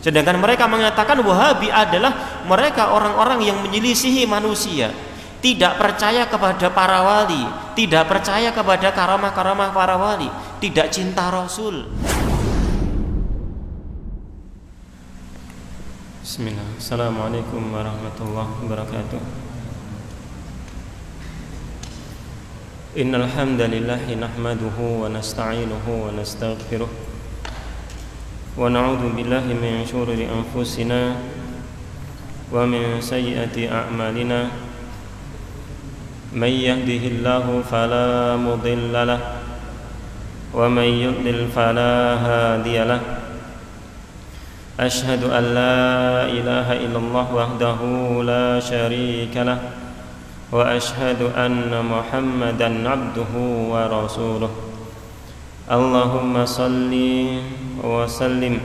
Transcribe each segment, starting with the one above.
Sedangkan mereka mengatakan Wahabi adalah mereka orang-orang yang menyelisihi manusia, tidak percaya kepada para wali, tidak percaya kepada karamah-karamah para wali, tidak cinta Rasul. Bismillah. Assalamualaikum warahmatullahi wabarakatuh. Innal hamdalillah nahmaduhu wa nasta'inuhu wa nastaghfiruh. Wa na'udzu billahi min syururi anfusina wa min sayyiati a'malina. May yahdihillahu fala mudilla lahu wa may yudlil fala hadiya lahu. Asyhadu an la ilaha illallah wahdahu la syarika lahu wa asyhadu anna Muhammadan abduhu wa rasuluh. Allahumma salli wa sallim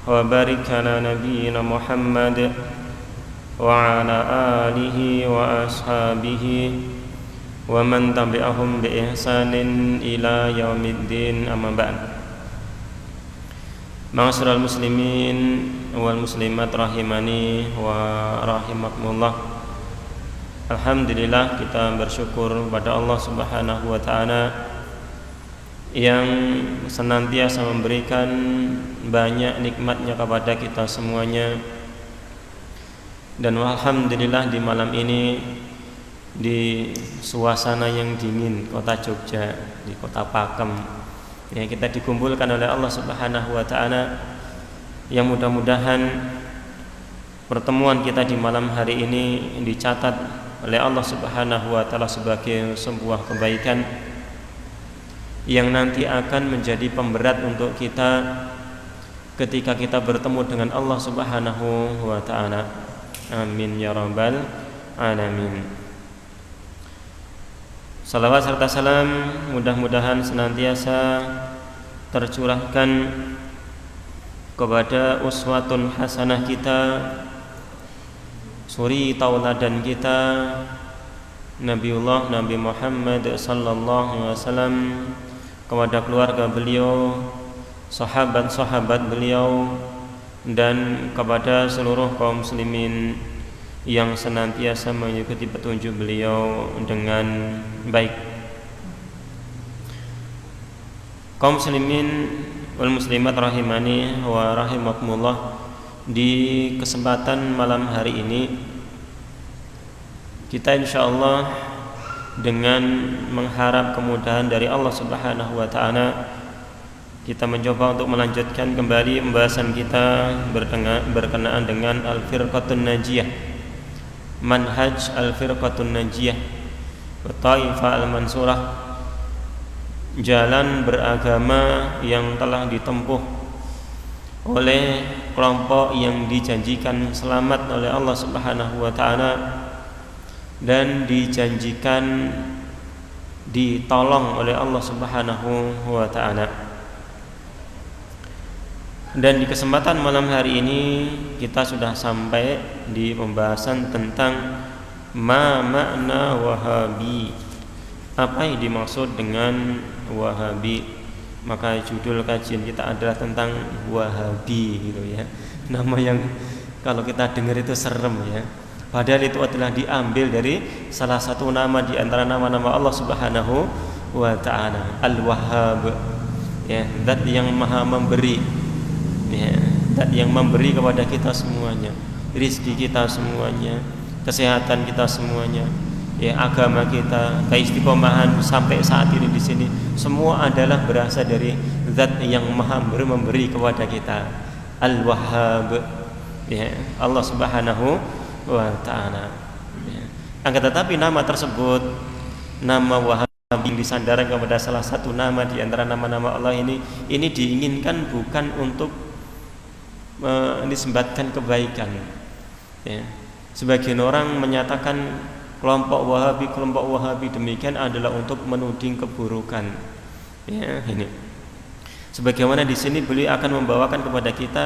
wa barik ala nabiyyina Muhammad wa ala alihi wa ashabihi wa man tabi'ahum bi ihsanin ila yaumiddin, amma ba'd. Ma'asyiral muslimin wal muslimat rahimani wa rahimakumullah. Alhamdulillah, kita bersyukur kepada Allah Subhanahu wa taala yang senantiasa memberikan banyak nikmatnya kepada kita semuanya. Dan alhamdulillah di malam ini, di suasana yang dingin kota Jogja, di kota Pakem, ya, kita dikumpulkan oleh Allah Subhanahu wa taala, yang mudah-mudahan pertemuan kita di malam hari ini dicatat oleh Allah Subhanahu wa taala sebagai sebuah kebaikan yang nanti akan menjadi pemberat untuk kita ketika kita bertemu dengan Allah Subhanahu wa taala. Amin ya rabbal alamin. Salawat serta salam mudah-mudahan senantiasa tercurahkan kepada uswatun hasanah kita, suri tauladan kita, Nabiullah Nabi Muhammad sallallahu alaihi wasallam, kepada keluarga beliau, sahabat-sahabat beliau, dan kepada seluruh kaum muslimin yang senantiasa mengikuti petunjuk beliau dengan baik. Kaum muslimin wal muslimat rahimani wa rahimakumullah, di kesempatan malam hari ini kita insyaallah dengan mengharap kemudahan dari Allah Subhanahu wa taala, kita mencoba untuk melanjutkan kembali pembahasan kita berkenaan dengan Al-Firqatun Najiyah, manhaj Al-Firqatun Najiyah, Taifah Al-Mansurah, jalan beragama yang telah ditempuh oleh kelompok yang dijanjikan selamat oleh Allah Subhanahu wa taala dan dijanjikan ditolong oleh Allah Subhanahu wa taala. Dan di kesempatan malam hari ini kita sudah sampai di pembahasan tentang ma makna Wahabi. Apa yang dimaksud dengan Wahabi? Maka judul kajian kita adalah tentang Wahabi, gitu ya. Nama yang kalau kita dengar itu serem ya. Padahal itu adalah diambil dari salah satu nama di antara nama-nama Allah Subhanahu wa taala, Al-Wahhab. Ya, zat yang Maha memberi. Ya, zat yang memberi kepada kita semuanya, rezeki kita semuanya, kesehatan kita semuanya, ya, agama kita, keistiqomahan sampai saat ini di sini, semua adalah berasal dari zat yang Maha memberi kepada kita, Al-Wahhab. Ya, Allah Subhanahu wa ta'ala. Akan tetapi nama tersebut, nama Wahhab yang disandarkan kepada salah satu nama di antara nama-nama Allah ini diinginkan bukan untuk disematkan kebaikan. Ya. Sebagian orang menyatakan kelompok Wahabi demikian adalah untuk menuding keburukan. Ya, ini. Sebagaimana di sini beliau akan membawakan kepada kita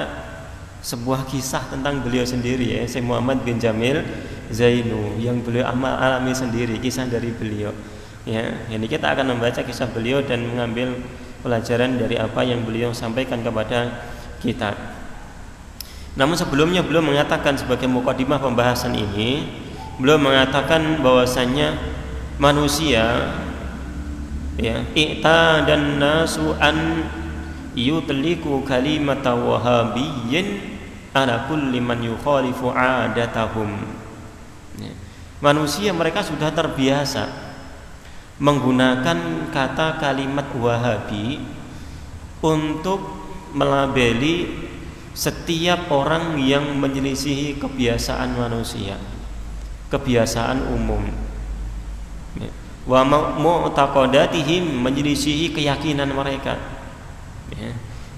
sebuah kisah tentang beliau sendiri, ya, Syekh Muhammad bin Jamil Zainu, yang beliau alami sendiri, kisah dari beliau. Ya, ini kita akan membaca kisah beliau dan mengambil pelajaran dari apa yang beliau sampaikan kepada kita. Namun sebelumnya beliau mengatakan sebagai mukadimah pembahasan ini, beliau mengatakan bahwasannya manusia ya i'tadan nasu an yutliku kalimata wahabiyyin ala kulli man yukhalifu adatahum. Ya. Manusia mereka sudah terbiasa menggunakan kata kalimat wahabi untuk melabeli setiap orang yang menyelisihi kebiasaan manusia, kebiasaan umum. Wa mu'taqadatihim, menyelisihi keyakinan mereka.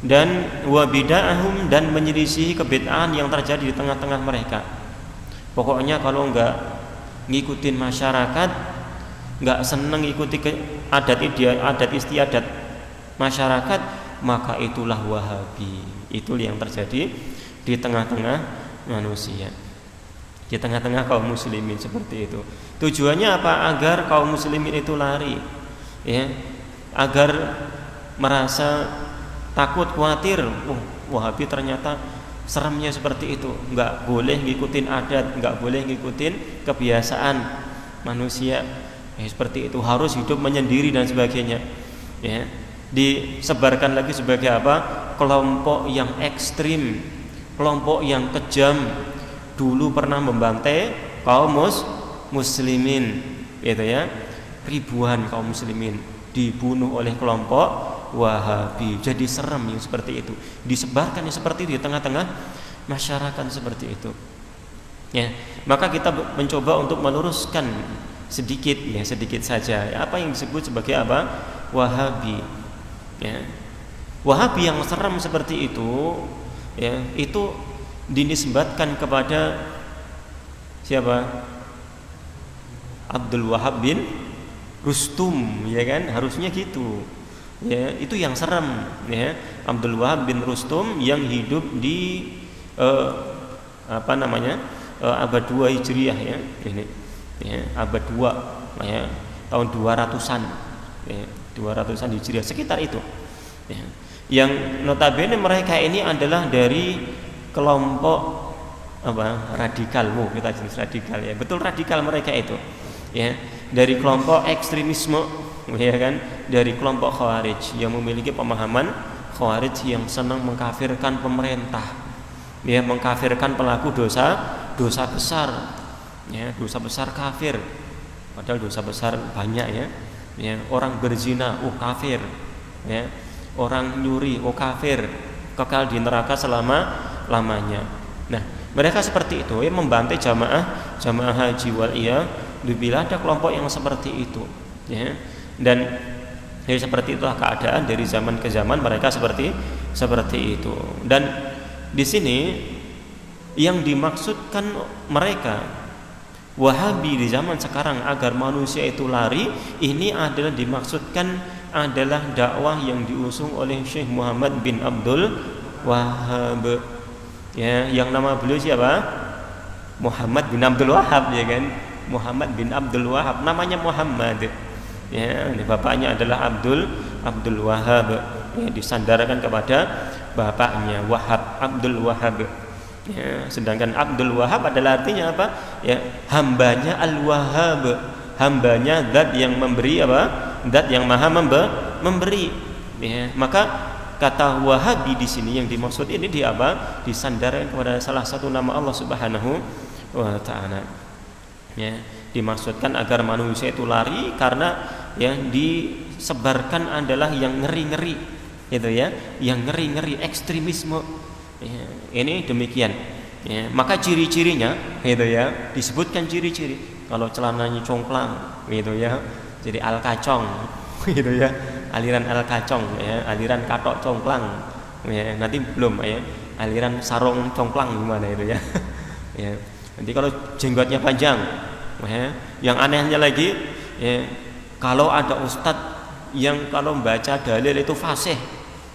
Dan wa bid'ahum, dan menyelisihi kebid'ahan yang terjadi di tengah-tengah mereka. Pokoknya kalau enggak ngikutin masyarakat, enggak seneng ikuti adat istiadat masyarakat, maka itulah Wahabi. Itu yang terjadi di tengah-tengah manusia, di tengah-tengah kaum muslimin seperti itu. Tujuannya apa? Agar kaum muslimin itu lari, ya, agar merasa takut, khawatir. Wahabi ternyata seremnya seperti itu. Enggak boleh ngikutin adat, enggak boleh ngikutin kebiasaan manusia. Seperti itu, harus hidup menyendiri dan sebagainya. Ya. Disebarkan lagi sebagai apa? Kelompok yang ekstrim, kelompok yang kejam, dulu pernah membantai kaum muslimin, gitu ya. Ribuan kaum muslimin dibunuh oleh kelompok Wahabi. Jadi serem yang seperti itu. Disebarkan yang seperti itu di tengah-tengah masyarakat seperti itu. Ya, maka kita mencoba untuk meluruskan sedikit, ya, sedikit saja. Apa yang disebut sebagai apa? Wahabi. Ya. Wahabi yang serem seperti itu, ya, itu dinisbatkan kepada siapa? Abdul Wahab bin Rustum, ya kan? Harusnya gitu. Ya, itu yang serem, ya. Abdul Wahab bin Rustum yang hidup di abad 2 Hijriah, ya. Ini, ya, abad 2, ya, tahun 200-an. Ya, 200-an Hijriah, sekitar itu, ya. Yang notabene mereka ini adalah dari kelompok radikal, kita jenis radikal, ya, betul radikal mereka itu, ya, dari kelompok ekstremisme, ya kan, dari kelompok Khawarij yang memiliki pemahaman Khawarij yang senang mengkafirkan pemerintah, ya, mengkafirkan pelaku dosa besar, ya, dosa besar kafir, padahal dosa besar banyak, ya. Ya, orang berzina, kafir, ya, orang nyuri, kafir, kekal di neraka selama-lamanya. Nah, mereka seperti itu, ya, membantai jamaah haji wal iya. Bila ada kelompok yang seperti itu, ya, dan ya, seperti itulah keadaan dari zaman ke zaman mereka seperti itu. Dan di sini yang dimaksudkan mereka Wahabi di zaman sekarang agar manusia itu lari, ini adalah dimaksudkan adalah dakwah yang diusung oleh Syekh Muhammad bin Abdul Wahhab, ya, yang nama beliau siapa? Muhammad bin Abdul Wahhab, ya kan? Muhammad bin Abdul Wahhab, namanya Muhammad, ya, bapaknya adalah Abdul Wahhab, ya, disandarkan kepada bapaknya Wahhab, Abdul Wahhab. Ya, sedangkan Abdul Wahhab adalah artinya apa? Ya, hambanya Al-Wahhab, hambanya zat yang memberi, apa? Zat yang maha memberi. Ya, maka kata Wahabi di sini yang dimaksud ini disandarkan kepada salah satu nama Allah Subhanahu wa taala. Ya, dimaksudkan agar manusia itu lari karena yang disebarkan adalah yang ngeri-ngeri, gitu ya, yang ngeri-ngeri, ekstremisme. Ya, ini demikian, ya, maka ciri-cirinya, gitu ya, disebutkan ciri-ciri. Kalau celananya congklang, gitu ya, jadi al-kacong, gitu ya, aliran al-kacong, ya, aliran katok congklang, ya, nanti belum, ya, aliran sarung congklang gimana itu, ya. Ya, nanti kalau jenggotnya panjang, ya, yang anehnya lagi, ya, kalau ada ustadz yang kalau membaca dalil itu fasih,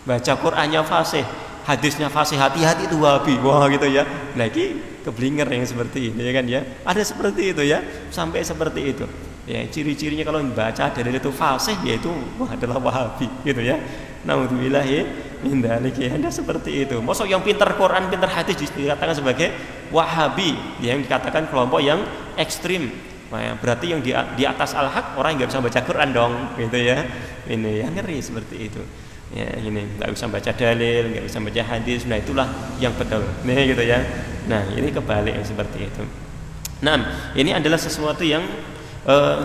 baca Qur'annya fasih, hadisnya fasih, hati-hati itu Wahabi, wah, gitu ya. Nah, ini keblinger yang seperti ini, ya kan, ya. Ada seperti itu, ya, sampai seperti itu. Ya, ciri-cirinya kalau membaca dalil itu fasih, yaitu adalah Wahabi, gitu ya. Naudzubillah min dzalik ya, ada seperti itu. Mosok yang pintar Quran, pintar hadis dikatakan sebagai Wahabi, yang dikatakan kelompok yang ekstrim. Nah, berarti yang di atas al-haq orang yang nggak bisa baca Quran dong, gitu ya. Ini yang ngeri seperti itu. Ya, ini nggak bisa baca dalil, nggak bisa baca hadis. Nah, itulah yang betul. Nih gitu ya. Nah, ini kebalik yang seperti itu. Nah, ini adalah sesuatu yang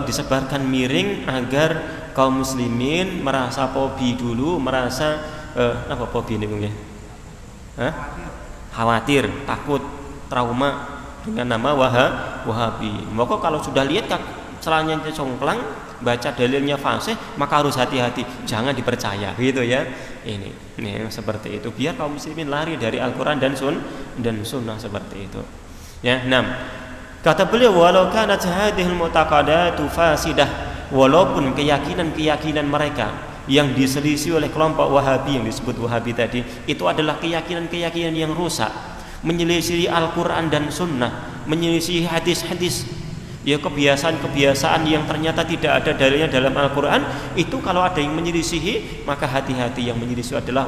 disebarkan miring agar kaum muslimin merasa fobi dulu, merasa apa fobi ini mungkin? Khawatir, takut, trauma dengan nama Wahabi. Maka kalau sudah lihat celananya congklang, baca dalilnya fasih, maka harus hati-hati, jangan dipercaya, gitu ya. Ini seperti itu. Biar kaum muslimin lari dari Al-Qur'an dan sunnah seperti itu. Ya, 6. Kata beliau, walau kanat hadhil mu'taqadatu fasidah, walaupun keyakinan-keyakinan mereka yang diselisih oleh kelompok Wahabi yang disebut Wahabi tadi itu adalah keyakinan-keyakinan yang rusak, menyelisih Al-Qur'an dan sunnah, menyelisih hadis-hadis, ya kebiasaan-kebiasaan yang ternyata tidak ada dalilnya dalam Al-Qur'an, itu kalau ada yang menyelisihi, maka hati-hati, yang menyelisihi adalah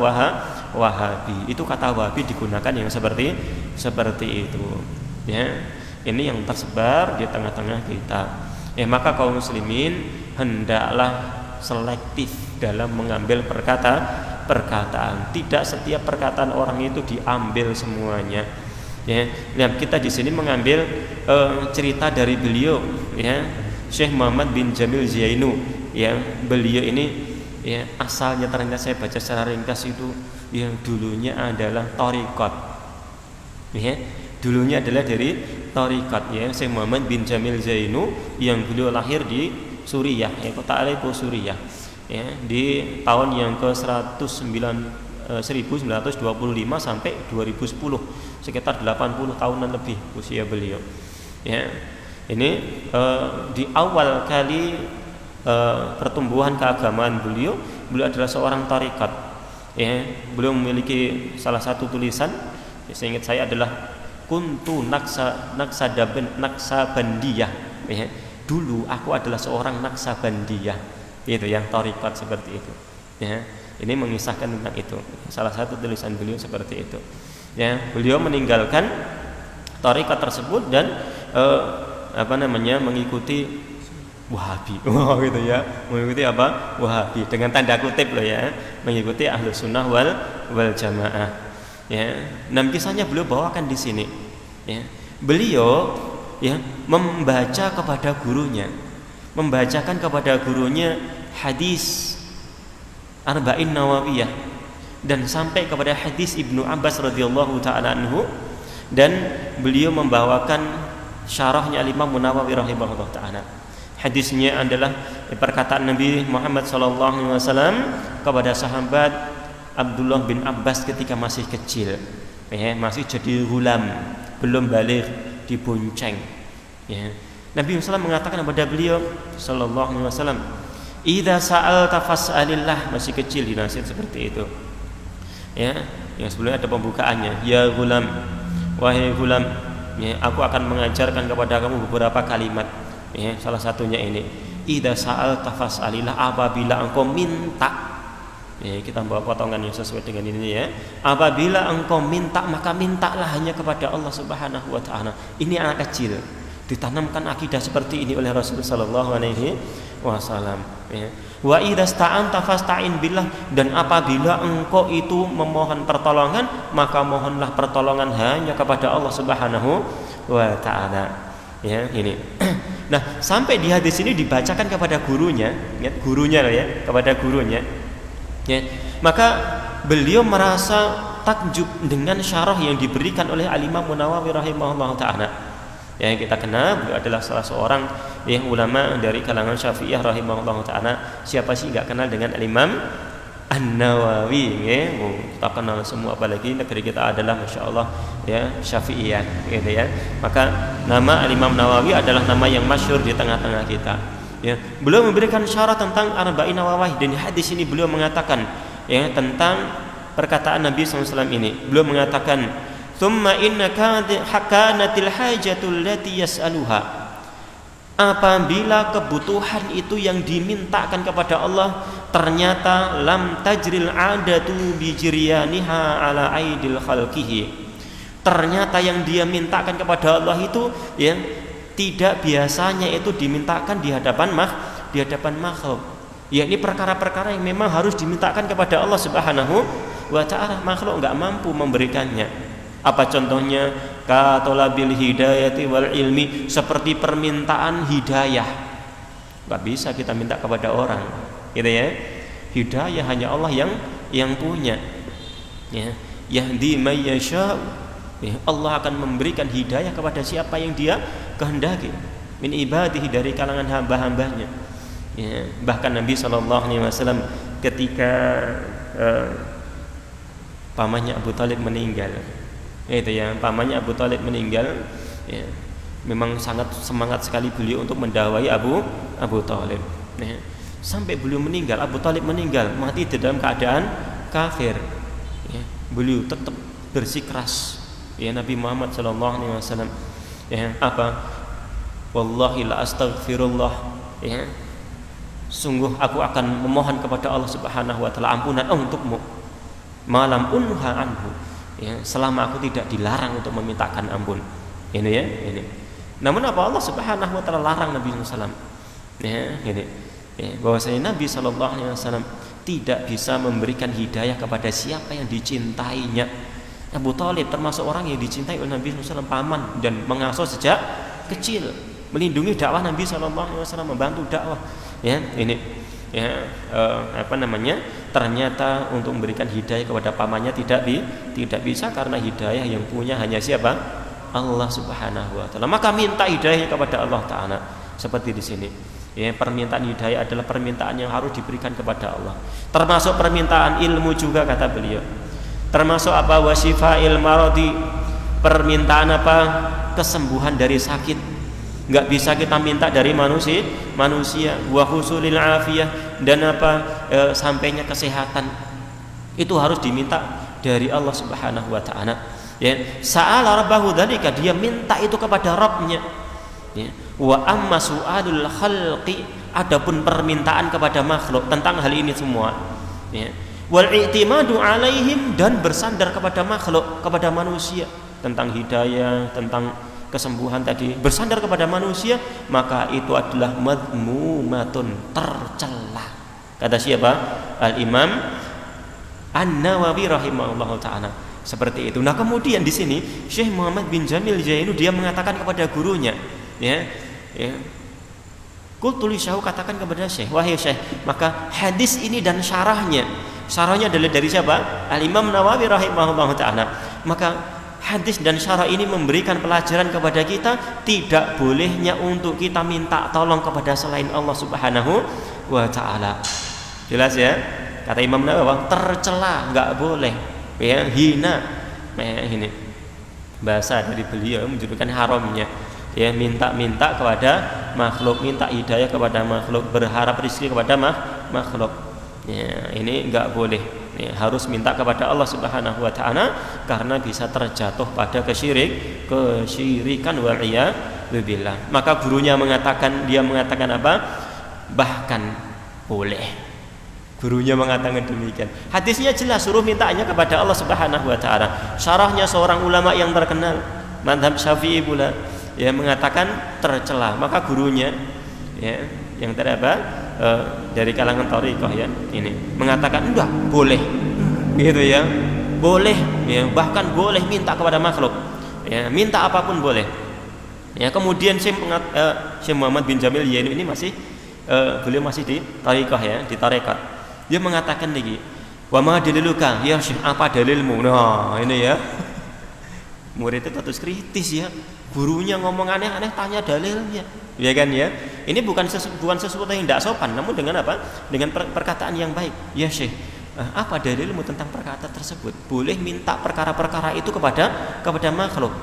Wahabi. Itu kata Wahabi digunakan yang seperti itu. Ya. Ini yang tersebar di tengah-tengah kita. Maka kaum muslimin hendaklah selektif dalam mengambil perkataan. Tidak setiap perkataan orang itu diambil semuanya. Ya, lihat kita di sini mengambil cerita dari beliau, ya, Syekh Muhammad bin Jamil Zainu. Ya, beliau ini ya asalnya ternyata saya baca secara ringkas itu yang dulunya adalah thariqat. Ya, dulunya adalah dari thariqat, ya, Syekh Muhammad bin Jamil Zainu yang beliau lahir di Suriah, ya, kota Aleppo Suriah, ya, di tahun yang ke-1925 sampai 2010, sekitar 80 tahunan lebih usia beliau. Ya, ini di awal kali pertumbuhan keagamaan beliau adalah seorang thariqat. Ya, beliau memiliki salah satu tulisan, ya, seingat saya adalah kuntu naksabandiyah, ya. Dulu aku adalah seorang naksabandiyah, itu yang thariqat seperti itu. Ya, ini mengisahkan tentang itu. Salah satu tulisan beliau seperti itu. Ya, beliau meninggalkan thariqat tersebut dan mengikuti Wahabi. Gitu ya. Mengikuti apa? Wahabi dengan tanda kutip loh ya. Mengikuti Ahlus Sunnah wal Jamaah. Ya, 6 kisahnya beliau bawakan di sini. Ya, beliau ya membaca kepada gurunya, membacakan kepada gurunya hadis Arba'in Nawawiyah dan sampai kepada hadis Ibnu Abbas radhiyallahu taala anhu, dan beliau membawakan syarahnya Imam Nawawi rahimahullah taala. Hadisnya adalah perkataan Nabi Muhammad sallallahu alaihi wasallam kepada sahabat Abdullah bin Abbas ketika masih kecil, ya, masih jadi gulam, belum balik, dibonceng. Ya. Nabi SAW mengatakan kepada beliau sallallahu alaihi wasallam, "Idza sa'alta fas'alillah", masih kecil dinasihat seperti itu. Ya, yang sebelumnya ada pembukaannya, "Ya gulam, wahai gulam, ya, aku akan mengajarkan kepada kamu beberapa kalimat." Ya, salah satunya ini, "Idza sa'alta fas'alillah", apabila engkau minta. Ya, kita bawa potongan yang sesuai dengan ini ya. Apabila engkau minta, maka mintalah hanya kepada Allah Subhanahu wa taala. Ini anak kecil ditanamkan akidah seperti ini oleh Rasul sallallahu alaihi wasallam, ya. Wa idza sta'anta fasta'in billah, dan apabila engkau itu memohon pertolongan, maka mohonlah pertolongan hanya kepada Allah Subhanahu wa taala. Ya, ini. Nah, sampai di hadis ini dibacakan kepada gurunya, ya, gurunya loh ya, kepada gurunya. Ya, maka beliau merasa takjub dengan syarah yang diberikan oleh Al-Imam Nawawi rahimahullah ta'ala. Ya, kita kenal beliau adalah salah seorang ulama dari kalangan Syafi'iyah rahimahullah ta'ala. Siapa sih enggak kenal dengan Al-Imam An-Nawawi, ya? Kita kenal semua, apalagi negeri kita adalah Masya Allah ya Syafi'iyah, gitu ya. Maka nama Al-Imam Nawawi adalah nama yang masyhur di tengah-tengah kita. Ya, beliau memberikan syarat tentang Arba'in Nawawiyah, dan di hadis ini beliau mengatakan ya tentang perkataan Nabi SAW ini. Beliau mengatakan, "Tsumma innaka hakanatil hajatul lati yas'aluha", apabila kebutuhan itu yang dimintakan kepada Allah ternyata lam tajril adatu bijriyaniha ala aidil khalqihi. Ternyata yang dia mintakan kepada Allah itu ya tidak biasanya itu dimintakan di hadapan makhluk. Ya ini perkara-perkara yang memang harus dimintakan kepada Allah Subhanahu wa ta'ala. Makhluk enggak mampu memberikannya. Apa contohnya? Katolabil hidayati wal ilmi, seperti permintaan hidayah. Enggak bisa kita minta kepada orang, gitu ya. Hidayah hanya Allah yang punya. Ya, yahdi may yasha. Ya, Allah akan memberikan hidayah kepada siapa yang Dia kehendaki min ibadihi, dari kalangan hamba-hambanya. Ya, bahkan Nabi SAW ketika pamannya Abu Thalib meninggal, itu ya, pamannya Abu Thalib meninggal, ya, memang sangat semangat sekali beliau untuk mendakwai Abu Thalib. Ya, sampai beliau meninggal, Abu Thalib meninggal mati dalam keadaan kafir. Ya, beliau tetap bersikeras. Ya, Nabi Muhammad SAW. Ya, apa? Wallahi la astaghfirullah. Ya, sungguh aku akan memohon kepada Allah Subhanahu wa ta'ala ampunan untukmu malam unha anhu, ya, selama aku tidak dilarang untuk memintakan ampun. Ini ya, ini. Namun apa Allah Subhanahu wa ta'ala larang Nabi SAW? Ya, ini. Ya, bahwasanya Nabi SAW tidak bisa memberikan hidayah kepada siapa yang dicintainya. Abu Thalib termasuk orang yang dicintai oleh Nabi SAW, paman, dan mengasuh sejak kecil, melindungi dakwah Nabi SAW, membantu dakwah. Ya, ini ya, ternyata untuk memberikan hidayah kepada pamannya tidak bisa, karena hidayah yang punya hanya siapa? Allah Subhanahu wa ta'ala. Maka minta hidayah kepada Allah Ta'ala. Seperti di sini. Ya, permintaan hidayah adalah permintaan yang harus diberikan kepada Allah. Termasuk permintaan ilmu juga, kata beliau. Termasuk apa? Wasifa'il maradi, permintaan apa? Kesembuhan dari sakit. Enggak bisa kita minta dari manusia, wa husulil afiyah, dan apa? Sampainya kesehatan. Itu harus diminta dari Allah Subhanahu wa ta'ala. Ya, sa'ala rabbahu dzalika, dia minta itu kepada Rabbnya. Ya, wa amma su'alul khalqi, adapun permintaan kepada makhluk tentang hal ini semua. Ya, wal i'timadu alaihim, dan bersandar kepada makhluk, kepada manusia tentang hidayah, tentang kesembuhan tadi, bersandar kepada manusia, maka itu adalah madmumatun, tercela. Kata siapa? Al-Imam An-Nawawi rahimahullahu ta'ala. Seperti itu. Nah, kemudian di sini Syekh Muhammad bin Jamil Jainu dia mengatakan kepada gurunya, ya, qultu li Syekh, katakan kepada Syekh, wahai Syekh, maka hadis ini dan syarahnya adalah dari siapa? Al-Imam Nawawi rahimahullahu ta'ala. Maka hadis dan syarah ini memberikan pelajaran kepada kita tidak bolehnya untuk kita minta tolong kepada selain Allah Subhanahu wa ta'ala. Jelas ya? Kata Imam Nawawi, tercela, enggak boleh, ya, hina. Nah, ini bahasa dari beliau menunjukkan haramnya, ya, minta kepada makhluk, minta hidayah kepada makhluk, berharap rezeki kepada makhluk. Ya, ini enggak boleh. Ya, harus minta kepada Allah Subhanahu wa ta'ala, karena bisa terjatuh pada kesyirikan wal iyadzu billah. Maka gurunya mengatakan apa? Bahkan boleh. Gurunya mengatakan demikian. Hadisnya jelas, suruh mintanya kepada Allah Subhanahu wa ta'ala. Syarahnya seorang ulama yang terkenal, mazhab Syafi'i pula, ya, mengatakan tercela. Maka gurunya, ya, yang dari kalangan thariqah, ya, ini mengatakan enggak, boleh, gitu ya, boleh, ya, bahkan boleh minta kepada makhluk, ya, minta apapun boleh. Ya, kemudian Syekh Muhammad bin Jamil Jainu ini beliau masih di thariqah, ya, di tarekat. Dia mengatakan lagi, wa ma daliluka, ya Syekh, apa dalilmu? Nah, ini ya, murid itu terus kritis, ya, gurunya ngomong aneh-aneh, tanya dalilnya, ya kan, ya. Ini bukan sesuatu yang tidak sopan, namun dengan apa? Dengan perkataan yang baik. Ya Syekh, apa dalilmu tentang perkataan tersebut? Boleh minta perkara-perkara itu kepada makhluk.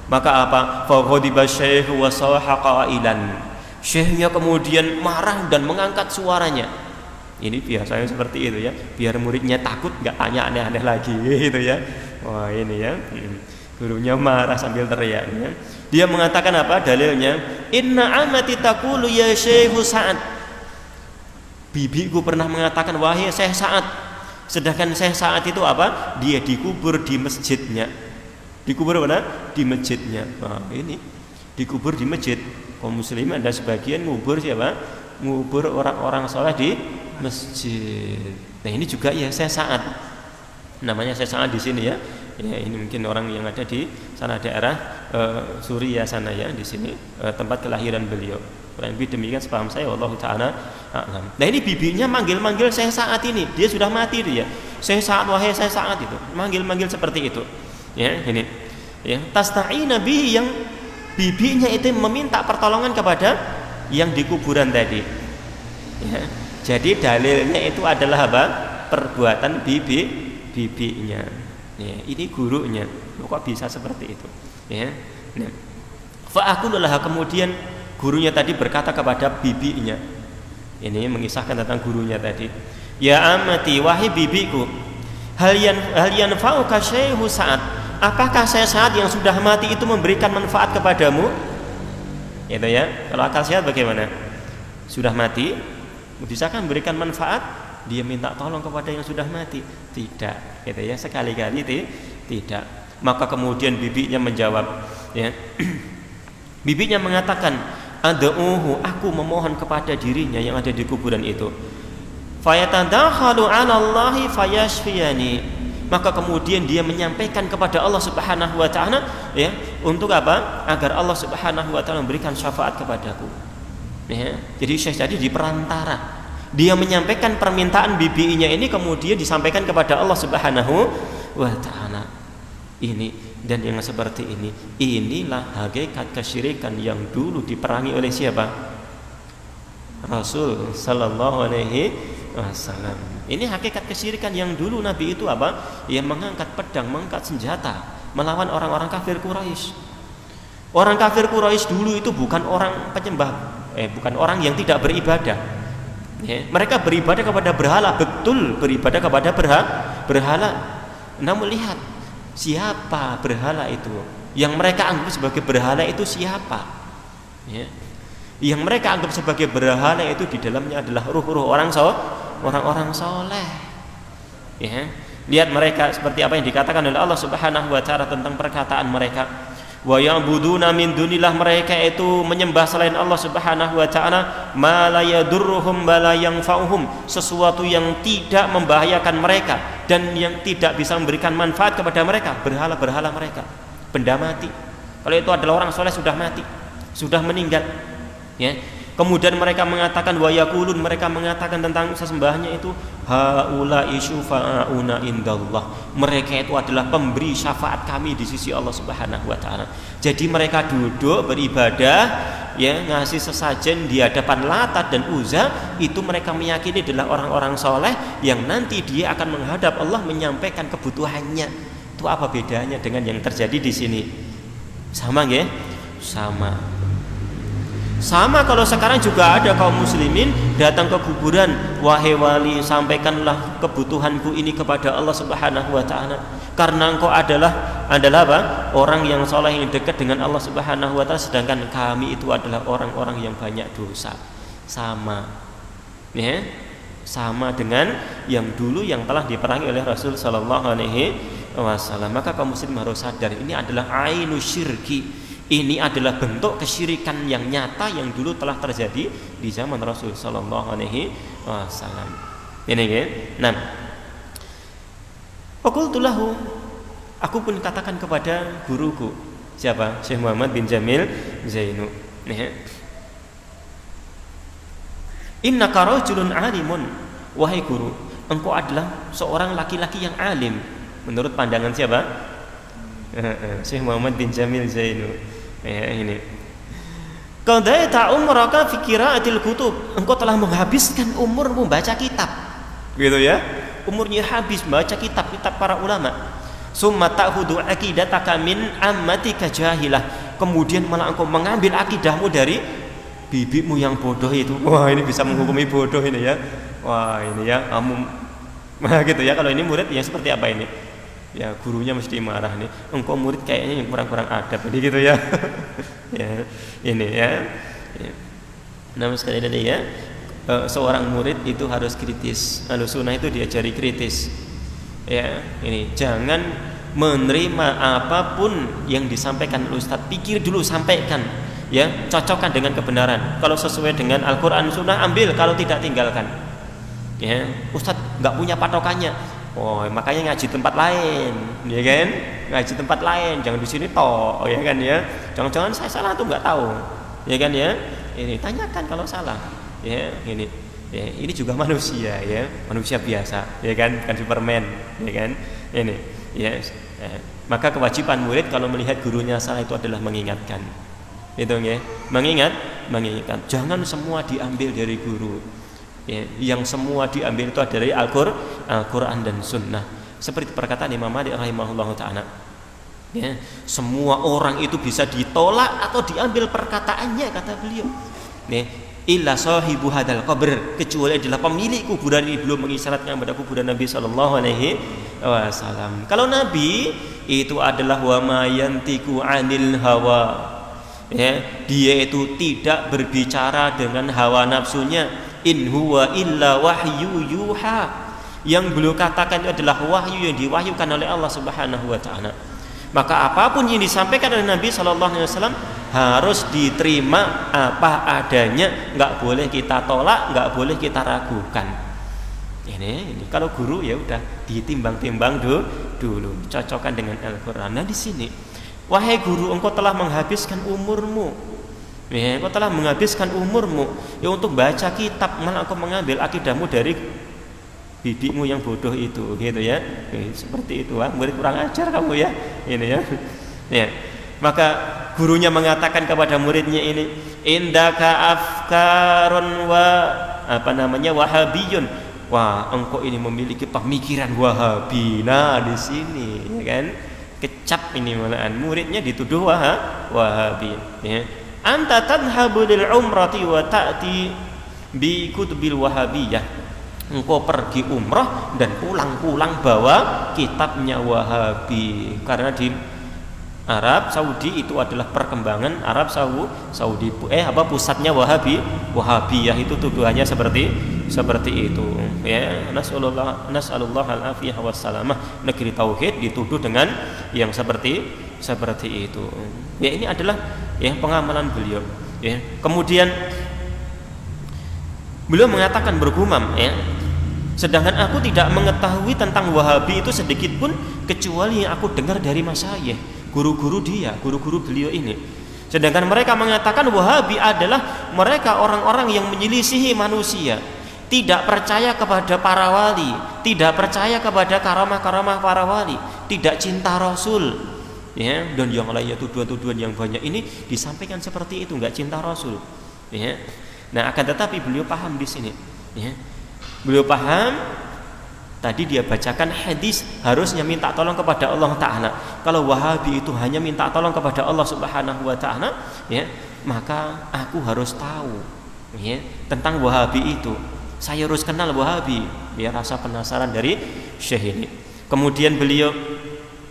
Maka apa? Fa ghadiba Syekh wa sawaha qailan. Syekhnya kemudian marah dan mengangkat suaranya. Ini biasanya seperti itu, ya, biar muridnya takut, enggak tanya aneh-aneh lagi, gitu ya. Wah, ini ya. Gurunya marah sambil teriak, ya. Dia mengatakan apa dalilnya? Inna amati taqulu ya Syekh Sa'ad. Bibiku pernah mengatakan, wahai Syekh Sa'ad. Sedangkan Syekh Sa'ad itu apa? Dia dikubur di masjidnya. Dikubur mana? Di masjidnya. Nah, ini dikubur di masjid. Kaum muslimin ada sebagian ngubur siapa? Ngubur orang-orang soleh di masjid. Nah, ini juga ya Syekh Sa'ad. Namanya Syekh Sa'ad di sini ya. Ya, ini mungkin orang yang ada di sana daerah Suriah sana ya, di sini tempat kelahiran beliau. Kurang lebih demikian sepaham saya, wallahu ta'ala a'lam. Nah, ini bibinya manggil-manggil Syekh Sa'ad ini. Dia sudah mati dia. Syekh Sa'ad, wahai Syekh Sa'ad itu. Manggil-manggil seperti itu. Ya, ini. Ya, tasta'ina bihi, yang bibinya itu meminta pertolongan kepada yang di kuburan tadi. Ya. Jadi dalilnya itu adalah apa? Perbuatan bibinya. Ya, ini gurunya. Kok bisa seperti itu? Ya. Nah, fa aqululah, kemudian gurunya tadi berkata kepada bibinya. Ini mengisahkan tentang gurunya tadi. Ya amati, wahai bibiku, hal yanfa'uka Syekh Sa'ad. Apakah Syekh Sa'ad yang sudah mati itu memberikan manfaat kepadamu? Itu ya. Kalau akal sehat bagaimana? Sudah mati, bisakah memberikan manfaat? Dia minta tolong kepada yang sudah mati? Tidak. Gitu ya. Sekali-kali tidak. Maka kemudian bibinya menjawab, ya. Bibinya mengatakan, ad'uhu, aku memohon kepada dirinya yang ada di kuburan itu. Fayatadakhalu 'ala Allahi fayashfiyani. Maka kemudian dia menyampaikan kepada Allah Subhanahu wa taala, ya, untuk apa? Agar Allah Subhanahu wa taala memberikan syafaat kepadaku. Ya. Jadi Syekh tadi di perantara. Dia menyampaikan permintaan bibinya ini, kemudian disampaikan kepada Allah Subhanahu wa taala. Ini dan yang seperti ini, inilah hakikat kesyirikan yang dulu diperangi oleh siapa? Rasul sallallahu alaihi wasallam. Ini hakikat kesyirikan yang dulu Nabi itu apa? Yang mengangkat pedang, mengangkat senjata melawan orang-orang kafir Quraisy. Orang kafir Quraisy dulu itu bukan orang penyembah, bukan orang yang tidak beribadah. Ya, mereka beribadah kepada berhala, betul beribadah kepada berhala. Namun lihat, siapa berhala itu? Yang mereka anggap sebagai berhala itu siapa? Ya. Yang mereka anggap sebagai berhala itu di dalamnya adalah ruh-ruh orang-orang soleh. Ya. Lihat mereka seperti apa yang dikatakan oleh Allah Subhanahu wa taala tentang perkataan mereka. Wa ya'buduna min dunillah, mereka itu menyembah selain Allah Subhanahu wa taala ma la yadurruhum wa la yanfa'uhum, sesuatu yang tidak membahayakan mereka dan yang tidak bisa memberikan manfaat kepada mereka, berhala-berhala mereka, benda mati. Kalau itu adalah orang soleh sudah mati, sudah meninggal, ya. Kemudian mereka mengatakan wa yaqulun, mereka mengatakan tentang sesembahnya itu haula'i syufa'auna indallah, mereka itu adalah pemberi syafaat kami di sisi Allah Subhanahu wa taala. Jadi mereka duduk beribadah, ya, ngasih sesajen di hadapan Latat dan Uzza, itu mereka meyakini adalah orang-orang soleh yang nanti dia akan menghadap Allah menyampaikan kebutuhannya. Itu apa bedanya dengan yang terjadi di sini? Sama nggih? Sama kalau sekarang juga ada kaum muslimin datang ke kuburan, wahai wali, sampaikanlah kebutuhanku ini kepada Allah Subhanahu wa taala, karena engkau adalah apa? Orang yang soleh yang dekat dengan Allah Subhanahu wa taala, sedangkan kami itu adalah orang-orang yang banyak dosa. Sama. Ya. Sama dengan yang dulu yang telah diperangi oleh Rasul sallallahu alaihi wasallam. Maka kaum muslim harus sadar, ini adalah ainu syirki. Ini adalah bentuk kesyirikan yang nyata yang dulu telah terjadi di zaman Rasul sallallahu alaihi wasallam. Ini kan? Nah, qultu lahu, aku pun katakan kepada guruku, siapa? Syekh Muhammad bin Jamil Zainu. Innaka rajulun alimun, wahai guru, engkau adalah seorang laki-laki yang alim. Menurut pandangan siapa? Syekh Muhammad bin Jamil Zainu. Ini. Qadaita umraka fi qiraatil kutub. Engkau telah menghabiskan umur membaca kitab. Gitu ya. Umurnya habis membaca kitab-kitab para ulama. Summa ta'khudhu aqidataka min ammatika jahilah. Kemudian malah engkau mengambil akidahmu dari bibimu yang bodoh itu. Wah, ini bisa menghukumi bodoh ini ya. Wah, ini ya kamu gitu ya. Kalau ini murid yang seperti apa ini? Ya, gurunya mesti marah nih. Engkau murid kayaknya yang kurang-kurang adab, jadi gitu ya. Ya, ini ya. Nama sekali tadi ya. seorang murid itu harus kritis. Ahlussunnah itu diajari kritis. Ya, ini jangan menerima apapun yang disampaikan Ustaz, pikir dulu, sampaikan, ya, cocokkan dengan kebenaran. Kalau sesuai dengan Al-Qur'an Sunnah ambil, kalau tidak tinggalkan. Ya, Ustaz nggak punya patokannya. Oh, makanya ngaji tempat lain, ya kan? Ngaji tempat lain, jangan di sini toh, ya kan ya? Jangan-jangan saya salah tuh nggak tahu, ya kan ya? Ini tanyakan kalau salah, ya ini. Ya, ini juga manusia, ya, manusia biasa, ya kan? Bukan Superman, ya kan? Ini, ya. Maka kewajiban murid kalau melihat gurunya salah itu adalah mengingatkan, itu ya, mengingatkan. Jangan semua diambil dari guru. Ya, yang semua diambil itu dari Al-Quran dan Sunnah. Seperti perkataan Imam Malik rahimahullah ta'ala, ya, semua orang itu bisa ditolak atau diambil perkataannya, kata beliau, ya, illa sahibu hadal qabr, kecuali adalah pemilik kuburan ini belum mengisyaratkan pada kuburan Nabi sallallahu alaihi wasallam. Kalau Nabi itu adalah wa ma yantiqu 'anil hawa, ya, dia itu tidak berbicara dengan hawa nafsunya. In huwa illa wahyu yuha, yang beliau katakan itu adalah wahyu yang diwahyukan oleh Allah Subhanahu wa taala. Maka apapun yang disampaikan oleh Nabi sallallahu alaihi wasallam harus diterima apa adanya, enggak boleh kita tolak, enggak boleh kita ragukan. Ini kalau guru ya udah ditimbang-timbang dulu, cocokkan dengan Al-Qur'an. Nah di sini, wahai guru, engkau telah menghabiskan umurmu. Ya, engkau telah menghabiskan umurmu ya untuk baca kitab, malah engkau mengambil akidahmu dari bibimu yang bodoh itu, gitu ya. Seperti itu, murid kurang ajar kamu ya, ini ya. Ya. Maka gurunya mengatakan kepada muridnya ini, indaka afkarun wa wahabiyun. Wah, engkau ini memiliki pemikiran wahabi. Nah, di sini ya kan, kecap ini malahan muridnya dituduh wahabi, ya. Anta tadhhabu lil umrati wa ta'ti bi kutubil wahabiyah. Engkau pergi umrah dan pulang-pulang bawa kitabnya Wahabi. Karena di Arab Saudi itu adalah perkembangan Arab Saudi. Pusatnya Wahabiyah itu tuduhannya seperti itu. Ya, nasallallahu al-afiyah wassalamah. Negeri tauhid dituduh dengan yang seperti itu. Ya, ini adalah ya pengamalan beliau, ya. Kemudian beliau mengatakan bergumam, ya, sedangkan aku tidak mengetahui tentang Wahabi itu sedikit pun kecuali yang aku dengar dari masyayikh, guru-guru beliau ini. Sedangkan mereka mengatakan Wahabi adalah mereka orang-orang yang menyelisihi manusia, tidak percaya kepada para wali, tidak percaya kepada karamah-karamah para wali, tidak cinta Rasul, ya, dan yang lainnya, tuduhan-tuduhan yang banyak ini disampaikan seperti itu, nggak cinta Rasul, ya. Nah, akan tetapi beliau paham di sini, ya. Beliau paham tadi dia bacakan hadis harusnya minta tolong kepada Allah Ta'ala. Kalau Wahabi itu hanya minta tolong kepada Allah Subhanahu wa Ta'ala, ya, maka aku harus tahu, ya, tentang Wahabi itu. Saya harus kenal Wahabi, biar rasa penasaran dari Syekh ini. Kemudian beliau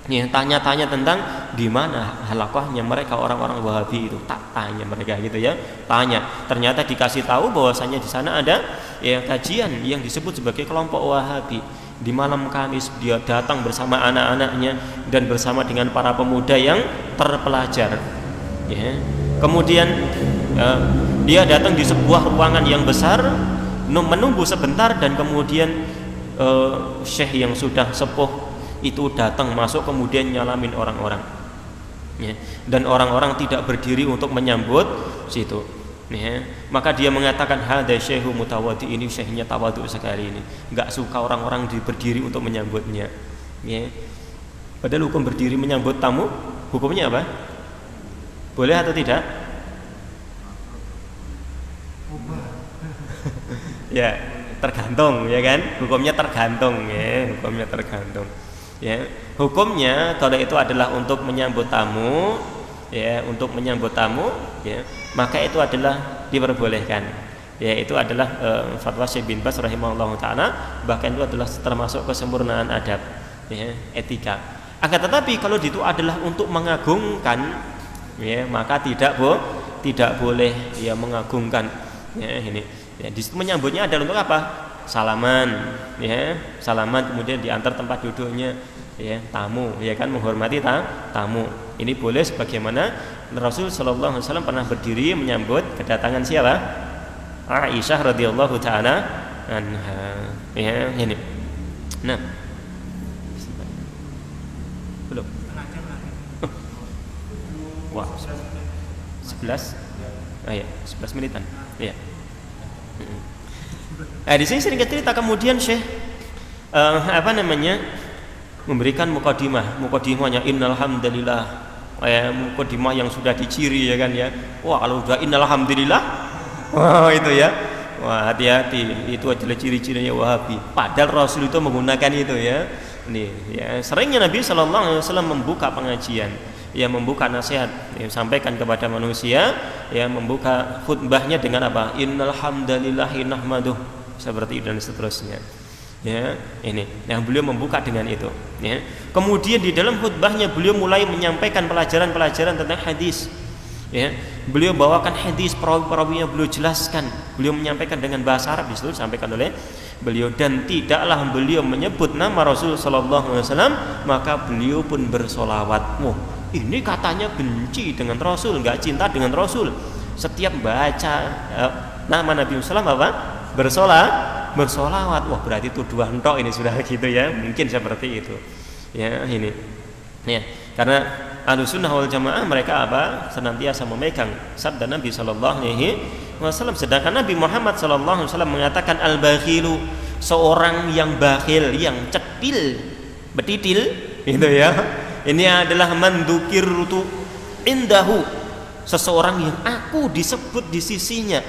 ya, tanya-tanya tentang di mana halaqahnya mereka orang-orang Wahabi itu. Tak tanya mereka gitu ya, tanya. Ternyata dikasih tahu bahwasanya di sana ada ya kajian yang disebut sebagai kelompok Wahabi. Di malam Kamis dia datang bersama anak-anaknya dan bersama dengan para pemuda yang terpelajar. Ya. Kemudian dia datang di sebuah ruangan yang besar, menunggu sebentar, dan kemudian syekh yang sudah sepuh itu datang masuk, kemudian nyalamin orang-orang, ya. Dan orang-orang tidak berdiri untuk menyambut situ, ya. Maka dia mengatakan hadza syekhu mutawadi, ini syekhnya tawadhu sekali ini, nggak suka orang-orang berdiri untuk menyambutnya, ya. Padahal hukum berdiri menyambut tamu hukumnya apa? Boleh atau tidak? Ya, tergantung, ya kan, hukumnya tergantung, ya, hukumnya tergantung. Ya, hukumnya kalau itu adalah untuk menyambut tamu, ya, untuk menyambut tamu, ya, maka itu adalah diperbolehkan. Ya, itu adalah fatwa Syekh bin Baz rahimahullah taala, bahkan itu adalah termasuk kesempurnaan adab, ya, etika. Akan tetapi kalau itu adalah untuk mengagungkan, ya, maka tidak boleh ya mengagungkan, ya, ini. Ya, di situ menyambutnya adalah untuk apa? Salaman, ya, salaman kemudian diantar tempat duduknya, ya, tamu, ya kan, menghormati tamu. Ini boleh sebagaimana Rasul sallallahu alaihi wasallam pernah berdiri menyambut kedatangan siapa? Aisyah radhiyallahu taala anha. Ya, ini. Nah. Belum. Wah. 11. Ah ya, 11 menitan. Ya. Di sini sering cerita kemudian Syekh memberikan mukadimahnya innal hamdalillah, mukadimah yang sudah diciri ya kan ya. Wah, kalau sudah innal hamdalillah, wah itu ya. Wah, hati-hati, itu adalah ciri-cirinya Wahabi. Padahal Rasul itu menggunakan itu ya. Nih, ya seringnya Nabi sallallahu alaihi wasallam membuka pengajian, ya membuka nasihat, ya, sampaikan kepada manusia, ya membuka khutbahnya dengan apa? Innal hamdalillahi nahmaduh, seperti itu dan seterusnya. Ya, ini yang beliau membuka dengan itu, ya. Kemudian di dalam khutbahnya beliau mulai menyampaikan pelajaran-pelajaran tentang hadis. Ya, beliau bawakan hadis, perawi-perawinya beliau jelaskan, beliau menyampaikan dengan bahasa Arab, di situ disampaikan oleh beliau, dan tidaklah beliau menyebut nama Rasul sallallahu alaihi wasallam, maka beliau pun bersolawat. Ini katanya benci dengan Rasul, enggak cinta dengan Rasul. Setiap baca nama Nabi Muhammad apa? Bersolawat. Wah, berarti tuduhan tok ini sudah gitu ya. Mungkin seperti itu. Ya, ini. Ya, karena Ahlussunnah wal Jamaah mereka apa? Senantiasa memegang sabda Nabi sallallahu alaihi wasallam. Sedangkan Nabi Muhammad sallallahu alaihi wasallam mengatakan al-bakhilu, seorang yang bakhil, yang cetil, betitil, gitu ya. Ini adalah mandukirtu indahu, seseorang yang aku disebut di sisinya,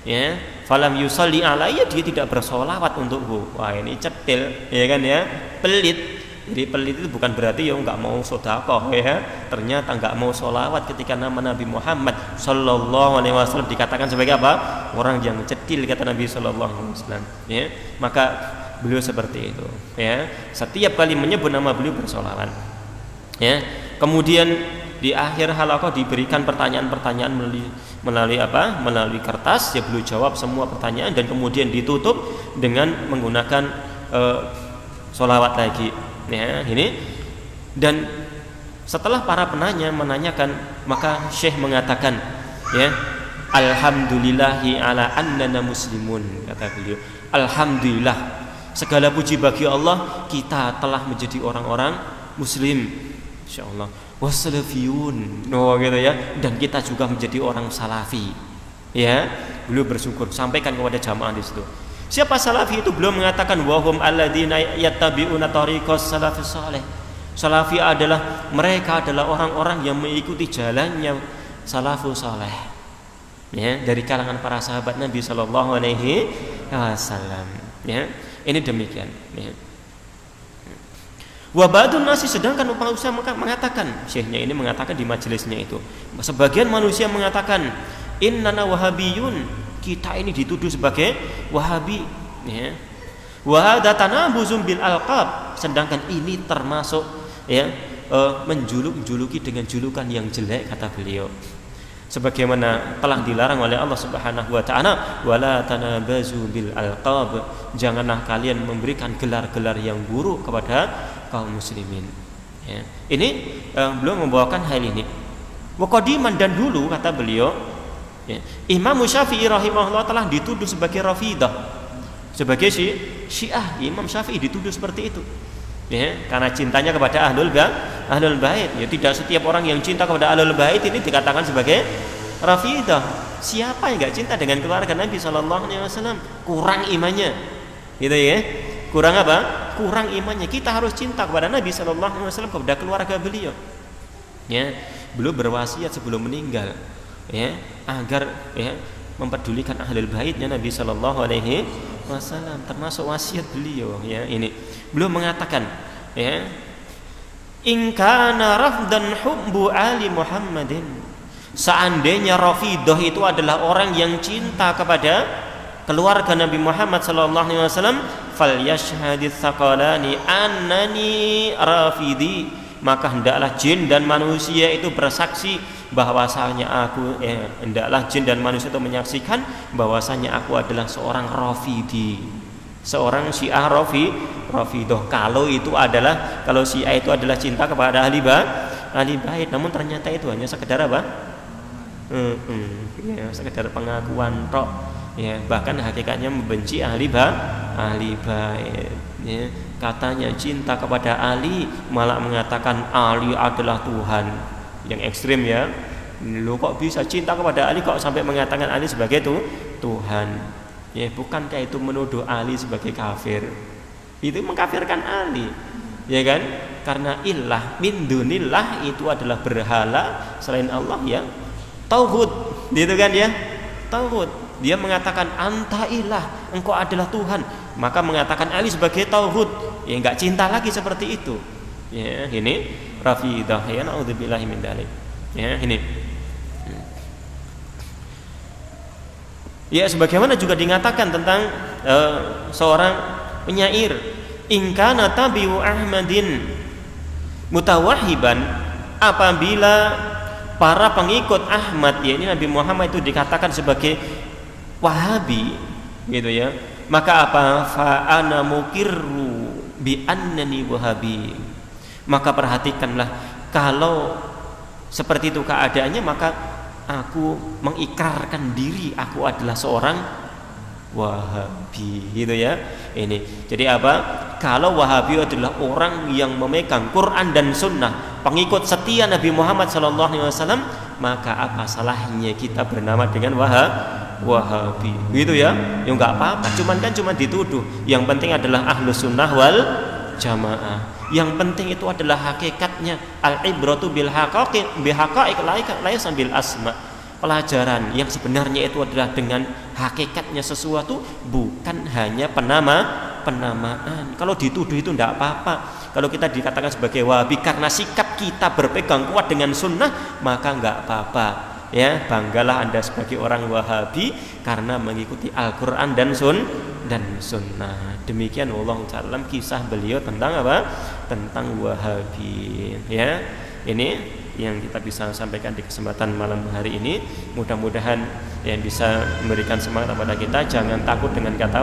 ya. Falam yusalli alayya, dia tidak bersolawat untukku. Wah, ini cetil, ya kan ya, pelit. Jadi pelit itu bukan berarti ya nggak mau sedekah ya. Ternyata nggak mau solawat ketika nama Nabi Muhammad sallallahu alaihi wasallam dikatakan sebagai apa? Orang yang cetil, kata Nabi sallallahu alaihi wasallam. Ya, maka beliau seperti itu. Ya, setiap kali menyebut nama beliau bersolawat. Ya, kemudian di akhir halaqah diberikan pertanyaan-pertanyaan melalui apa? Melalui kertas. Ya, beliau jawab semua pertanyaan dan kemudian ditutup dengan menggunakan solawat lagi. Ya, ini. Dan setelah para penanya menanyakan, maka Syekh mengatakan, ya, alhamdulillahi ala annana muslimun, kata beliau. Alhamdulillah, segala puji bagi Allah, kita telah menjadi orang-orang muslim, insyaallah. Wassalafiyun, gitu ya. Dan kita juga menjadi orang salafi. Ya, beliau bersyukur, sampaikan kepada jamaah di situ. Siapa salafi itu? Beliau mengatakan wahum alladzina yattabi'una tariqas salafis saleh. Salafi adalah mereka adalah orang-orang yang mengikuti jalannya salafus saleh. Ya, dari kalangan para sahabat Nabi sallallahu alaihi wasallam. Ya, ini demikian, ya. Wa ba'dun nasi, sedangkan manusia mengatakan, syekhnya ini mengatakan di majelisnya itu, sebagian manusia mengatakan innana wahabiyun, kita ini dituduh sebagai Wahabi, ya. Wa hadza tanabuzum bil alqab, sedangkan ini termasuk ya menjuluki dengan julukan yang jelek, kata beliau. Sebagaimana telah dilarang oleh Allah Subhanahu wa taala, wala tanabazu bil alqab, janganlah kalian memberikan gelar-gelar yang buruk kepada kaum muslimin. Ya. Ini beliau membawakan hal ini. Wa qadiman, dan dulu, kata beliau, ya, Imam Syafi'i rahimahullah telah dituduh sebagai Rafidah, sebagai Syiah. Imam Syafi'i dituduh seperti itu, ya, karena cintanya kepada ahlul bait. Ya, tidak setiap orang yang cinta kepada ahlul bait ini dikatakan sebagai Rafidah. Siapa yang enggak cinta dengan keluarga Nabi sallallahu alaihi wasallam? Kurang imannya, gitu ya. Kurang apa? Kurang imannya. Kita harus cinta kepada Nabi sallallahu alaihi wasallam, kepada keluarga beliau. Ya, beliau berwasiat sebelum meninggal, ya, agar ya mempedulikan ahlul baitnya Nabi sallallahu alaihi wasallam, termasuk wasiat beliau, ya. Ini beliau mengatakan, ya, in kana rafdan hubbu ali Muhammadin, seandainya Rafidah itu adalah orang yang cinta kepada keluarga Nabi Muhammad sallallahu alaihi wasallam, falyashhadits saqalani annani rafidi, maka hendaklah jin dan manusia itu bersaksi bahwasanya aku hendaklah jin dan manusia itu menyaksikan bahwasanya aku adalah seorang Rafidi, seorang Syiah Rafidah. Kalau Syiah itu adalah cinta kepada ahli bait, namun ternyata itu hanya sekedar apa? Sekedar pengakuan tok. Ya, bahkan hakikatnya membenci ahli bait. Ya, katanya cinta kepada Ali, malah mengatakan Ali adalah Tuhan. Yang ekstrim ya. Lu kok bisa cinta kepada Ali kok sampai mengatakan Ali sebagai Tuhan? Ya, bukankah itu menuduh Ali sebagai kafir? Itu mengkafirkan Ali. Ya kan? Karena ilah min dunillah itu adalah berhala selain Allah ya. Tauhid, gitu kan ya? Tauhid. Dia mengatakan anta ilah, engkau adalah Tuhan, maka mengatakan Ali sebagai tauhid, ya enggak cinta lagi seperti itu. Ya, ini Rafidah, ya naudzubillahi min dzalik. Ya, ini. Ya, sebagaimana juga dikatakan tentang seorang penyair, in kana tabi'u Ahmadin mutawahhiban, apabila para pengikut Ahmad, ya ini Nabi Muhammad itu dikatakan sebagai Wahabi, gitu ya. Maka apa? Fa ana mukirru bi annani wahabi. Maka perhatikanlah, kalau seperti itu keadaannya, maka aku mengikrarkan diri aku adalah seorang Wahabi, gitu ya. Ini. Jadi apa? Kalau Wahabi adalah orang yang memegang Quran dan Sunnah, pengikut setia Nabi Muhammad SAW, maka apa salahnya kita bernama dengan Wahabi, gitu ya? Ya nggak apa-apa. Cuma dituduh. Yang penting adalah Ahlus Sunnah wal Jamaah. Yang penting itu adalah hakikatnya. Al-ibratu bil haqaiq laisa bil asma. Pelajaran yang sebenarnya itu adalah dengan hakikatnya sesuatu, bukan hanya penamaan. Kalau dituduh itu tidak apa-apa. Kalau kita dikatakan sebagai Wahabi karena sikap kita berpegang kuat dengan sunnah, maka nggak apa-apa. Ya, banggalah Anda sebagai orang Wahabi karena mengikuti Al-Quran dan Sunnah. Demikian wallahu ta'ala kisah beliau tentang apa? Tentang Wahabi. Ya, ini yang kita bisa sampaikan di kesempatan malam hari ini. Mudah-mudahan yang bisa memberikan semangat kepada kita. Jangan takut dengan kata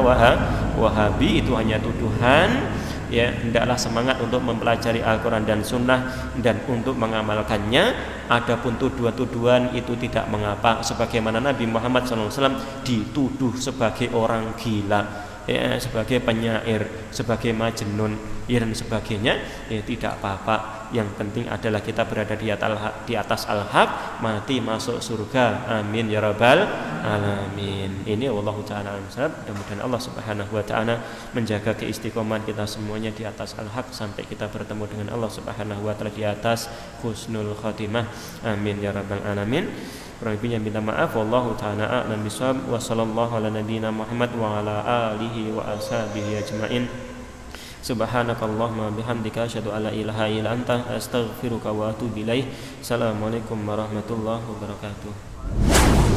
Wahabi, itu hanya tuduhan. Ya, hendaklah semangat untuk mempelajari Al-Quran dan Sunnah dan untuk mengamalkannya. Adapun tuduhan-tuduhan itu tidak mengapa, sebagaimana Nabi Muhammad SAW dituduh sebagai orang gila, ya, sebagai penyair, sebagai majnun, ya, dan sebagainya. Ya, tidak apa-apa. Yang penting adalah kita berada di atas al-haq, mati masuk surga. Amin ya rabbal alamin. Ini wallahu ta'ala alam. Mudah-mudahan Allah Subhanahu wa taala menjaga keistiqomahan kita semuanya di atas al-haq sampai kita bertemu dengan Allah Subhanahu wa taala di atas husnul khatimah. Amin ya rabbal alamin. Rabbinya minta maaf. Wallahu ta'ala a'lam bishawab. Wa sallallahu ala nabiyyina Muhammad wa ala alihi wa ashabihi ajmain. Subhanakallahumma bihamdika asyhadu an la ilaha illa anta astaghfiruka wa atubu ilaik. Assalamualaikum warahmatullahi wabarakatuh.